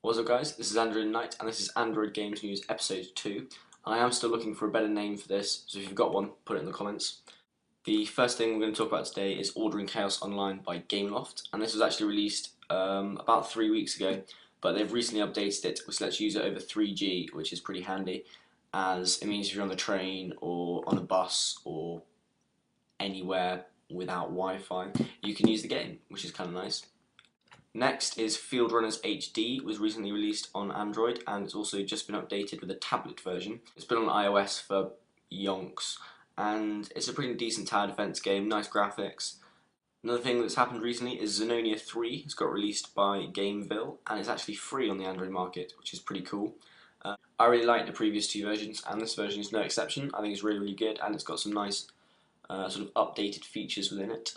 What's up guys, this is AndroidAtNight and this is Android Games News episode 2. I am still looking for a better name for this, so if you've got one, put it in the comments. The first thing we're going to talk about today is Ordering Chaos Online by Gameloft, and this was actually released about 3 weeks ago, but they've recently updated it, which lets you use it over 3G, which is pretty handy, as it means if you're on the train or on a bus or anywhere without Wi-Fi, you can use the game, which is kind of nice. Next is Fieldrunners HD, was recently released on Android and it's also just been updated with a tablet version. It's been on iOS for yonks and it's a pretty decent tower defense game, nice graphics. Another thing that's happened recently is Zenonia 3 has got released by Gameville and it's actually free on the Android market, which is pretty cool. I really like the previous two versions and this version is no exception. I think it's really good and it's got some nice sort of updated features within it.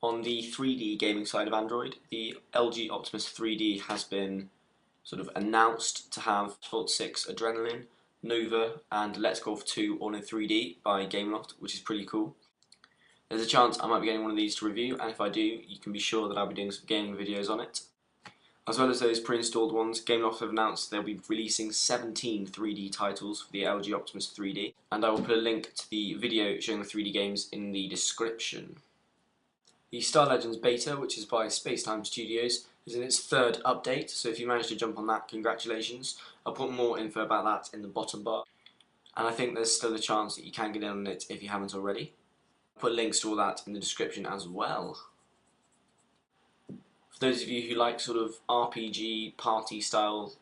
On the 3D gaming side of Android, the LG Optimus 3D has been sort of announced to have Asphalt 6 Adrenaline, Nova and Let's Golf 2 all in 3D by Gameloft, which is pretty cool. There's a chance I might be getting one of these to review, and if I do, you can be sure that I'll be doing some gaming videos on it. As well as those pre-installed ones, Gameloft have announced they'll be releasing 17 3D titles for the LG Optimus 3D, and I will put a link to the video showing the 3D games in the description. The Star Legends beta, which is by Spacetime Studios, is in its third update, so if you managed to jump on that, congratulations. I'll put more info about that in the bottom bar, and I think there's still a chance that you can get in on it if you haven't already. I'll put links to all that in the description as well. For those of you who like sort of RPG, party style,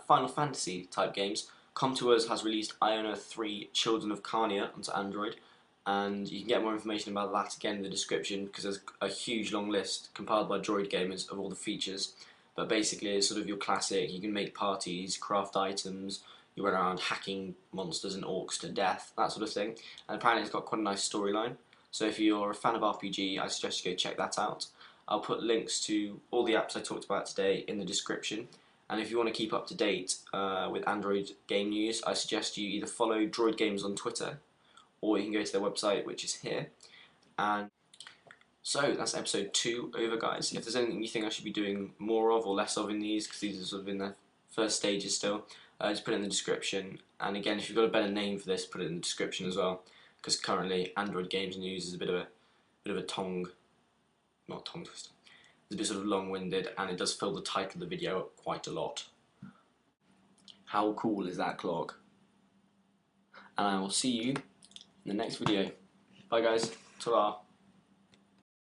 Final Fantasy type games, Com2uS has released Iona 3 Children of Carnia onto Android, and you can get more information about that again in the description because there's a huge long list compiled by Droid Gamers of all the features. But basically it's sort of your classic, you can make parties, craft items, you run around hacking monsters and orcs to death, that sort of thing. And apparently it's got quite a nice storyline, so if you're a fan of RPG I suggest you go check that out. I'll put links to all the apps I talked about today in the description, and if you want to keep up to date with Android game news I suggest you either follow Droid Games on Twitter, or you can go to their website, which is here. And so that's episode 2 over, guys. If there's anything you think I should be doing more of or less of in these, because these are sort of in their first stages still, just put it in the description. And again, if you've got a better name for this, put it in the description as well, because currently Android Games News is a bit of a tongue twister. It's a bit sort of long-winded, and it does fill the title of the video up quite a lot. How cool is that clock? And I will see you in the next video. Bye guys, ta-ra.